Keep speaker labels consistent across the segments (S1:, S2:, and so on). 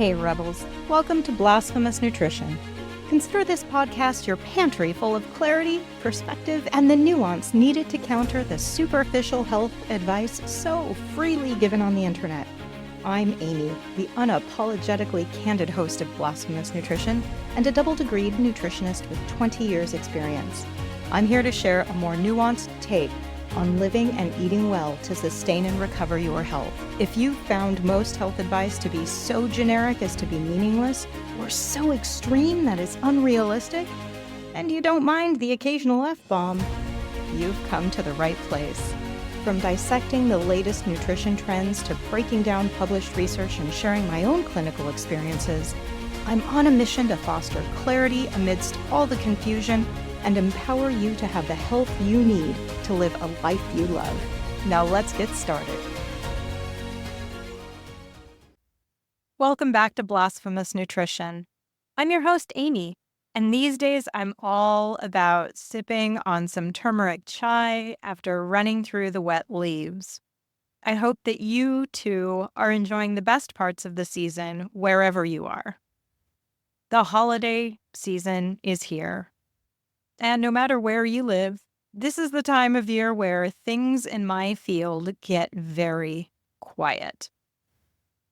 S1: Hey Rebels, welcome to Blasphemous Nutrition. Consider this podcast your pantry full of clarity, perspective, and the nuance needed to counter the superficial health advice so freely given on the internet. I'm Aimee, the unapologetically candid host of Blasphemous Nutrition and a double-degreed nutritionist with 20 years experience. I'm here to share a more nuanced take on living and eating well to sustain and recover your health. If you've found most health advice to be so generic as to be meaningless, or so extreme that it's unrealistic, and you don't mind the occasional F-bomb, you've come to the right place. From dissecting the latest nutrition trends to breaking down published research and sharing my own clinical experiences, I'm on a mission to foster clarity amidst all the confusion and empower you to have the health you need to live a life you love. Now let's get started. Welcome back to Blasphemous Nutrition. I'm your host, Aimee, and these days I'm all about sipping on some turmeric chai after running through the wet leaves. I hope that you, too, are enjoying the best parts of the season wherever you are. The holiday season is here. And no matter where you live, this is the time of year where things in my field get very quiet.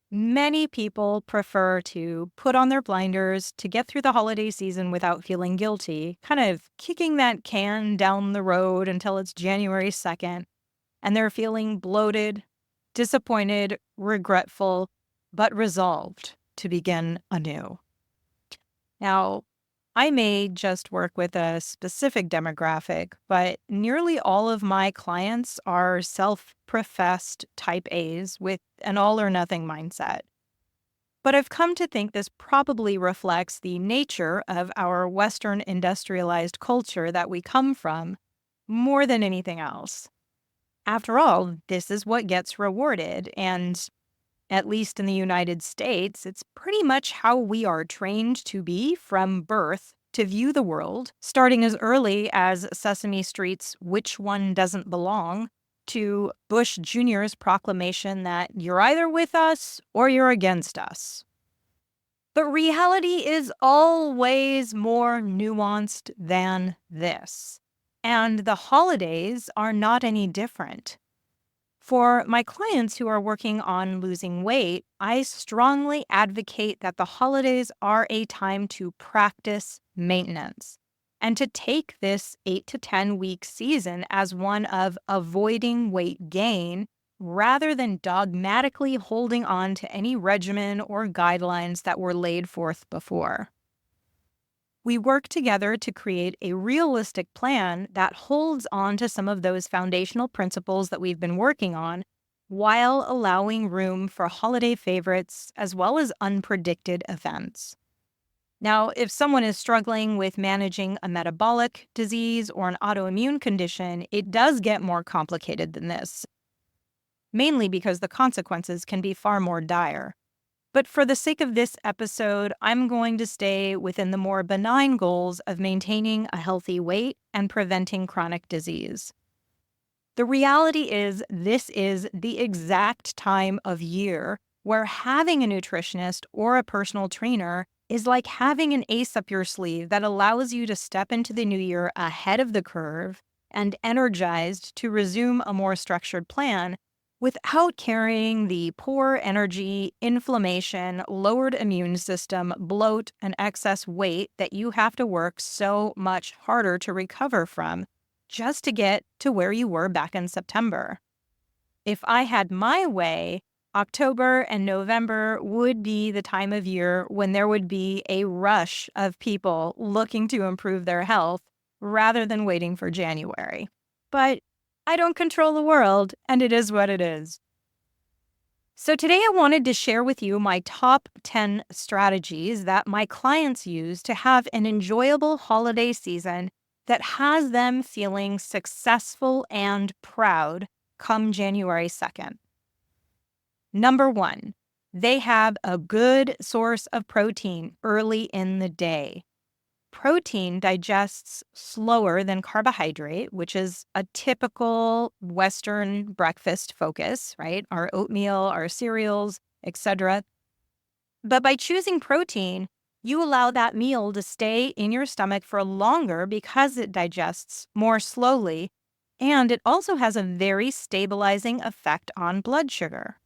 S1: Many people prefer to put on their blinders to get through the holiday season without feeling guilty, kind of kicking that can down the road until it's January 2nd, and they're feeling bloated, disappointed, regretful, but resolved to begin anew. Now, I may just work with a specific demographic, but nearly all of my clients are self-professed type A's with an all-or-nothing mindset. But I've come to think this probably reflects the nature of our Western industrialized culture that we come from more than anything else. After all, this is what gets rewarded, and at least in the United States, it's pretty much how we are trained to be from birth to view the world, starting as early as Sesame Street's Which One Doesn't Belong, to Bush Jr.'s proclamation that you're either with us or you're against us. But reality is always more nuanced than this. And the holidays are not any different. For my clients who are working on losing weight, I strongly advocate that the holidays are a time to practice maintenance and to take this 8 to 10 week season as one of avoiding weight gain rather than dogmatically holding on to any regimen or guidelines that were laid forth before. We work together to create a realistic plan that holds on to some of those foundational principles that we've been working on while allowing room for holiday favorites as well as unpredicted events. Now, if someone is struggling with managing a metabolic disease or an autoimmune condition, it does get more complicated than this, mainly because the consequences can be far more dire. But for the sake of this episode, I'm going to stay within the more benign goals of maintaining a healthy weight and preventing chronic disease. The reality is, this is the exact time of year where having a nutritionist or a personal trainer is like having an ace up your sleeve that allows you to step into the new year ahead of the curve and energized to resume a more structured plan without carrying the poor energy, inflammation, lowered immune system, bloat, and excess weight that you have to work so much harder to recover from just to get to where you were back in September. If I had my way, October and November would be the time of year when there would be a rush of people looking to improve their health rather than waiting for January. But I don't control the world, and it is what it is. So today I wanted to share with you my top 10 strategies that my clients use to have an enjoyable holiday season that has them feeling successful and proud come January 2nd. Number 1, they have a good source of protein early in the day. Protein digests slower than carbohydrate, which is a typical Western breakfast focus, right? Our oatmeal, our cereals, etc. But by choosing protein, you allow that meal to stay in your stomach for longer because it digests more slowly, and it also has a very stabilizing effect on blood sugar.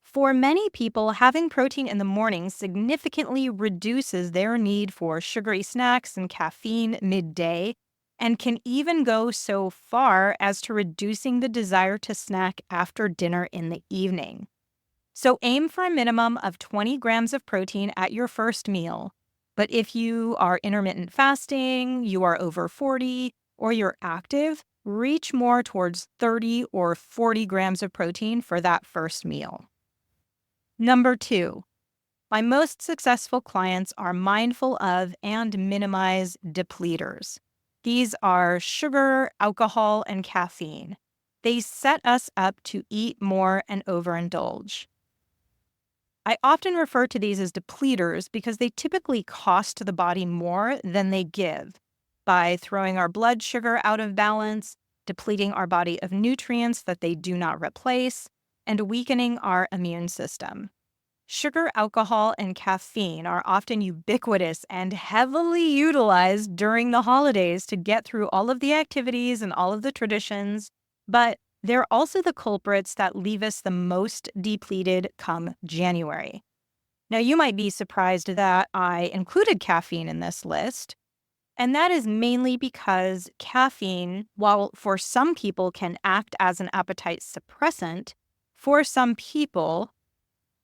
S1: For many people, having protein in the morning significantly reduces their need for sugary snacks and caffeine midday, and can even go so far as to reducing the desire to snack after dinner in the evening. So aim for a minimum of 20 grams of protein at your first meal. But if you are intermittent fasting, you are over 40, or you're active, reach more towards 30 or 40 grams of protein for that first meal. Number 2, my most successful clients are mindful of and minimize depleters. These are sugar, alcohol, and caffeine. They set us up to eat more and overindulge. I often refer to these as depleters because they typically cost the body more than they give by throwing our blood sugar out of balance, depleting our body of nutrients that they do not replace, and weakening our immune system. Sugar, alcohol, and caffeine are often ubiquitous and heavily utilized during the holidays to get through all of the activities and all of the traditions, but they're also the culprits that leave us the most depleted come January. Now, you might be surprised that I included caffeine in this list, and that is mainly because caffeine, while for some people can act as an appetite suppressant, for some people,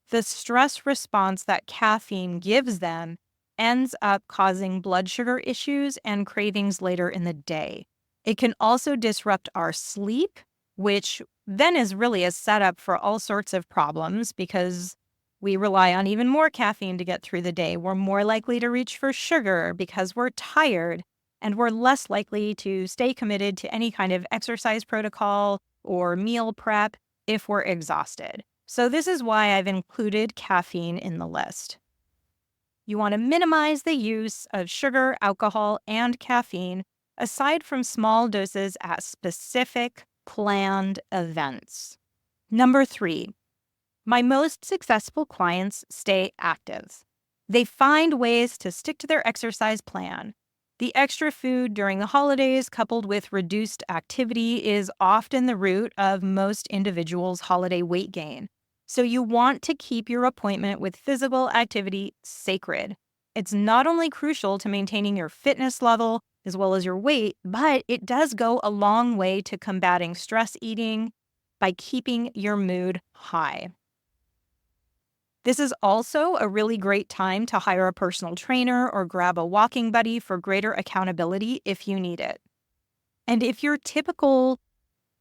S1: the stress response that caffeine gives them ends up causing blood sugar issues and cravings later in the day. It can also disrupt our sleep, which then is really a setup for all sorts of problems because we rely on even more caffeine to get through the day. We're more likely to reach for sugar because we're tired, and we're less likely to stay committed to any kind of exercise protocol or meal prep if we're exhausted. So this is why I've included caffeine in the list. You want to minimize the use of sugar, alcohol, and caffeine aside from small doses at specific planned events. Number 3, my most successful clients stay active. They find ways to stick to their exercise plan. The extra food during the holidays coupled with reduced activity is often the root of most individuals' holiday weight gain. So you want to keep your appointment with physical activity sacred. It's not only crucial to maintaining your fitness level as well as your weight, but it does go a long way to combating stress eating by keeping your mood high. This is also a really great time to hire a personal trainer or grab a walking buddy for greater accountability if you need it. And if your typical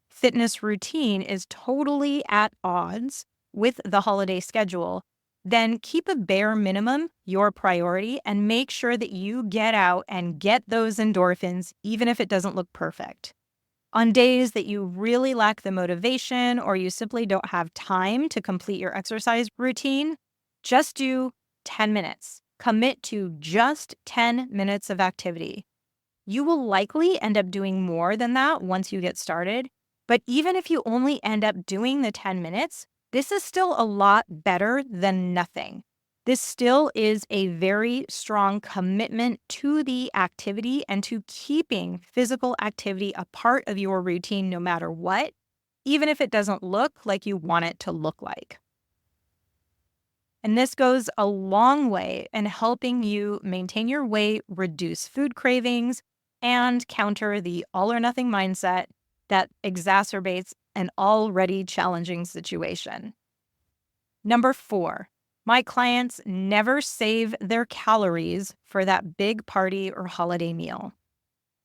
S1: fitness routine is totally at odds with the holiday schedule, then keep a bare minimum your priority and make sure that you get out and get those endorphins, even if it doesn't look perfect. On days that you really lack the motivation or you simply don't have time to complete your exercise routine, just do 10 minutes. Commit to just 10 minutes of activity. You will likely end up doing more than that once you get started, but even if you only end up doing the 10 minutes, this is still a lot better than nothing. This still is a very strong commitment to the activity and to keeping physical activity a part of your routine no matter what, even if it doesn't look like you want it to look like. And this goes a long way in helping you maintain your weight, reduce food cravings, and counter the all or nothing mindset that exacerbates an already challenging situation. Number 4, my clients never save their calories for that big party or holiday meal.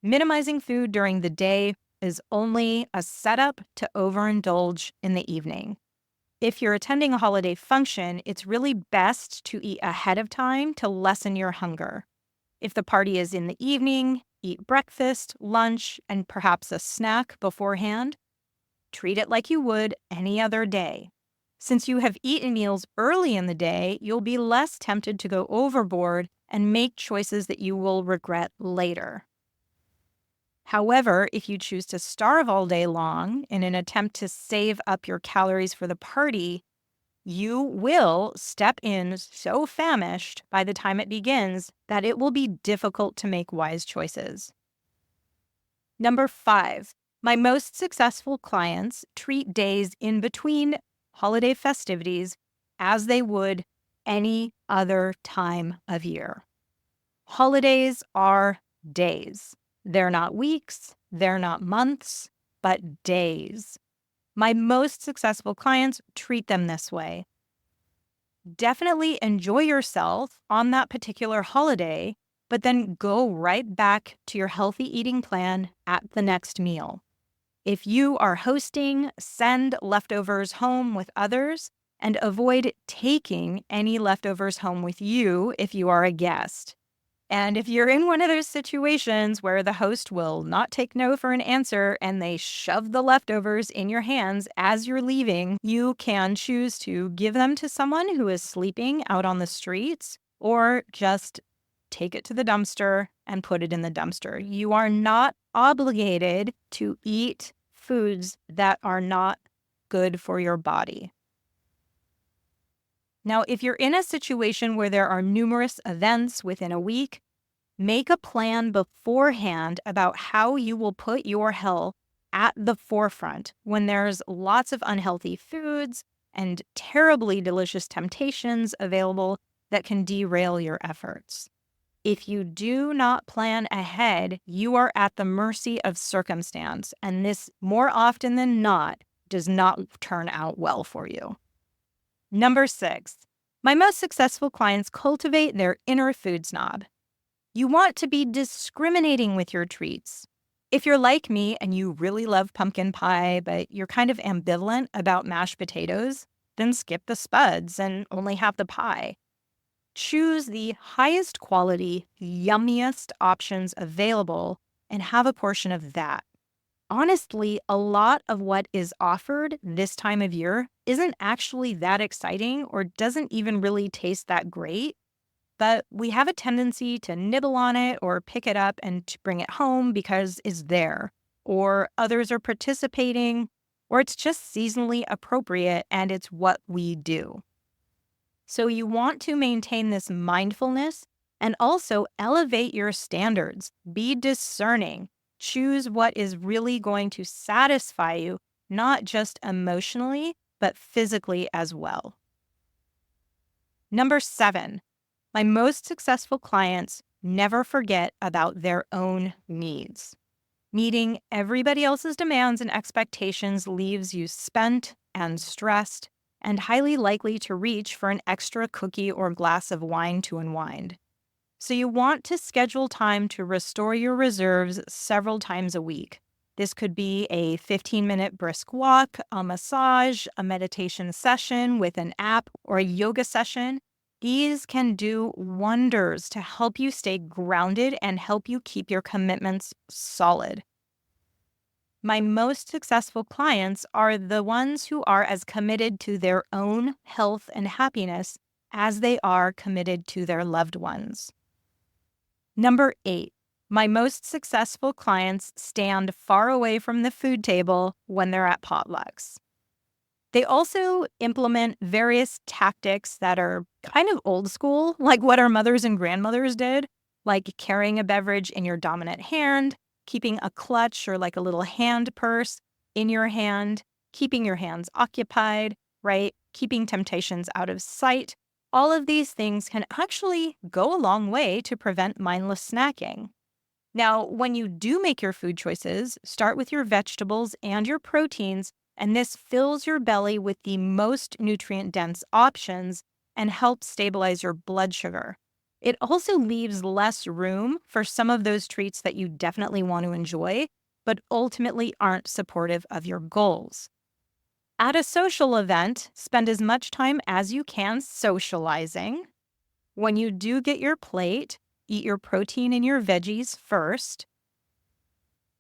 S1: Minimizing food during the day is only a setup to overindulge in the evening. If you're attending a holiday function, it's really best to eat ahead of time to lessen your hunger. If the party is in the evening, eat breakfast, lunch, and perhaps a snack beforehand. Treat it like you would any other day. Since you have eaten meals early in the day, you'll be less tempted to go overboard and make choices that you will regret later. However, if you choose to starve all day long in an attempt to save up your calories for the party, You will step in so famished by the time it begins that it will be difficult to make wise choices. Number 5, my most successful clients treat days in between holiday festivities as they would any other time of year. Holidays are days. They're not weeks, they're not months, but days. My most successful clients treat them this way. Definitely enjoy yourself on that particular holiday, but then go right back to your healthy eating plan at the next meal. If you are hosting, send leftovers home with others and avoid taking any leftovers home with you if you are a guest. And if you're in one of those situations where the host will not take no for an answer and they shove the leftovers in your hands as you're leaving, you can choose to give them to someone who is sleeping out on the streets or just take it to the dumpster and put it in the dumpster. You are not obligated to eat foods that are not good for your body. Now, if you're in a situation where there are numerous events within a week, make a plan beforehand about how you will put your health at the forefront when there's lots of unhealthy foods and terribly delicious temptations available that can derail your efforts. If you do not plan ahead, you are at the mercy of circumstance, and this, more often than not, does not turn out well for you. Number 6, my most successful clients cultivate their inner food snob. You want to be discriminating with your treats. If you're like me and you really love pumpkin pie, but you're kind of ambivalent about mashed potatoes, then skip the spuds and only have the pie. Choose the highest quality, yummiest options available and have a portion of that. Honestly, a lot of what is offered this time of year isn't actually that exciting or doesn't even really taste that great, but we have a tendency to nibble on it or pick it up and to bring it home because it's there, or others are participating, or it's just seasonally appropriate and it's what we do. So you want to maintain this mindfulness and also elevate your standards. Be discerning. Choose what is really going to satisfy you, not just emotionally, but physically as well. Number 7, my most successful clients never forget about their own needs. Meeting everybody else's demands and expectations leaves you spent and stressed and highly likely to reach for an extra cookie or glass of wine to unwind. So you want to schedule time to restore your reserves several times a week. This could be a 15-minute brisk walk, a massage, a meditation session with an app, or a yoga session. These can do wonders to help you stay grounded and help you keep your commitments solid. My most successful clients are the ones who are as committed to their own health and happiness as they are committed to their loved ones. Number 8, my most successful clients stand far away from the food table when they're at potlucks. They also implement various tactics that are kind of old school, like what our mothers and grandmothers did, like carrying a beverage in your dominant hand, keeping a clutch or like a little hand purse in your hand, keeping your hands occupied, right? Keeping temptations out of sight. All of these things can actually go a long way to prevent mindless snacking. Now, when you do make your food choices, start with your vegetables and your proteins, and this fills your belly with the most nutrient-dense options and helps stabilize your blood sugar. It also leaves less room for some of those treats that you definitely want to enjoy, but ultimately aren't supportive of your goals. At a social event, spend as much time as you can socializing. When you do get your plate, eat your protein and your veggies first,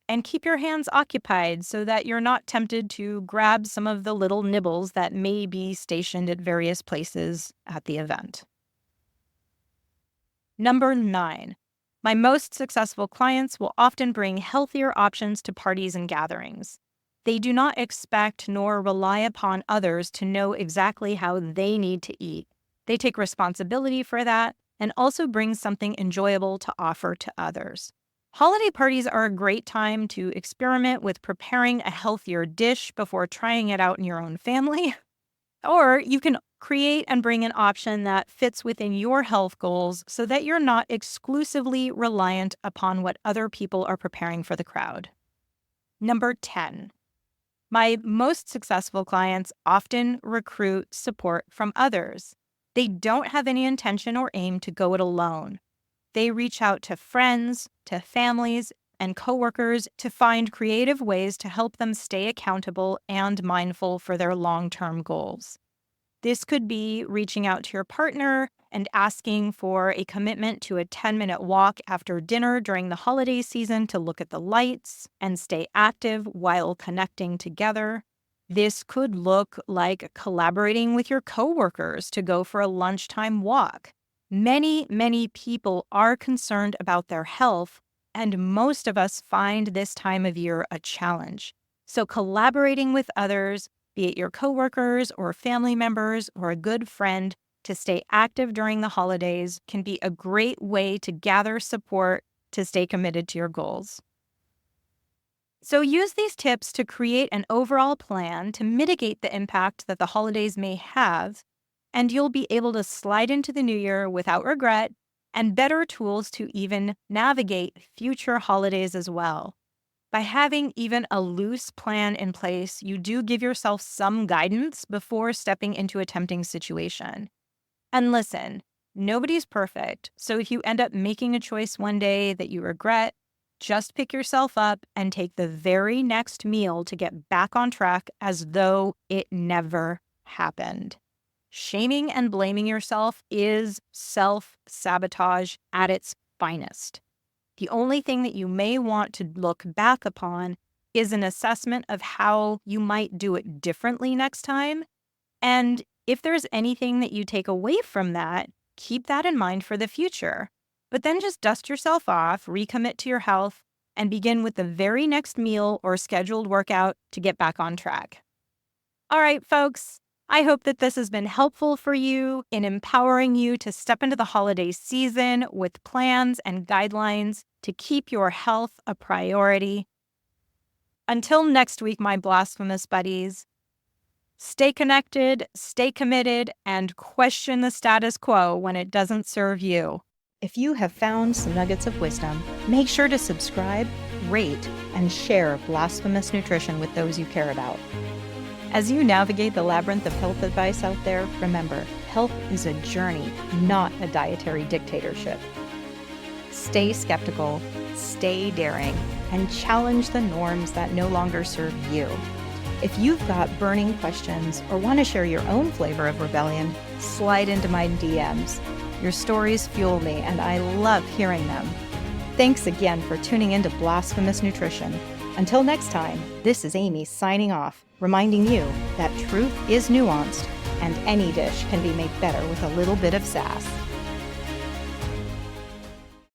S1: and keep your hands occupied so that you're not tempted to grab some of the little nibbles that may be stationed at various places at the event. Number 9, my most successful clients will often bring healthier options to parties and gatherings. They do not expect nor rely upon others to know exactly how they need to eat. They take responsibility for that and also bring something enjoyable to offer to others. Holiday parties are a great time to experiment with preparing a healthier dish before trying it out in your own family. Or you can create and bring an option that fits within your health goals so that you're not exclusively reliant upon what other people are preparing for the crowd. Number 10. My most successful clients often recruit support from others. They don't have any intention or aim to go it alone. They reach out to friends, to families, and coworkers to find creative ways to help them stay accountable and mindful for their long-term goals. This could be reaching out to your partner and asking for a commitment to a 10-minute walk after dinner during the holiday season to look at the lights and stay active while connecting together. This could look like collaborating with your coworkers to go for a lunchtime walk. Many people are concerned about their health, and most of us find this time of year a challenge. So collaborating with others, be it your coworkers or family members or a good friend, to stay active during the holidays can be a great way to gather support to stay committed to your goals. So use these tips to create an overall plan to mitigate the impact that the holidays may have, and you'll be able to slide into the new year without regret and better tools to even navigate future holidays as well. By having even a loose plan in place, you do give yourself some guidance before stepping into a tempting situation. And listen, nobody's perfect, so if you end up making a choice one day that you regret, just pick yourself up and take the very next meal to get back on track as though it never happened. Shaming and blaming yourself is self-sabotage at its finest. The only thing that you may want to look back upon is an assessment of how you might do it differently next time. And if there's anything that you take away from that, keep that in mind for the future. But then just dust yourself off, recommit to your health, and begin with the very next meal or scheduled workout to get back on track. All right, folks. I hope that this has been helpful for you in empowering you to step into the holiday season with plans and guidelines to keep your health a priority. Until next week, my blasphemous buddies, stay connected, stay committed, and question the status quo when it doesn't serve you. If you have found some nuggets of wisdom, make sure to subscribe, rate, and share Blasphemous Nutrition with those you care about. As you navigate the labyrinth of health advice out there, remember, health is a journey, not a dietary dictatorship. Stay skeptical, stay daring, and challenge the norms that no longer serve you. If you've got burning questions or want to share your own flavor of rebellion, slide into my DMs. Your stories fuel me, and I love hearing them. Thanks again for tuning into Blasphemous Nutrition. Until next time, this is Aimee signing off, reminding you that truth is nuanced and any dish can be made better with a little bit of sass.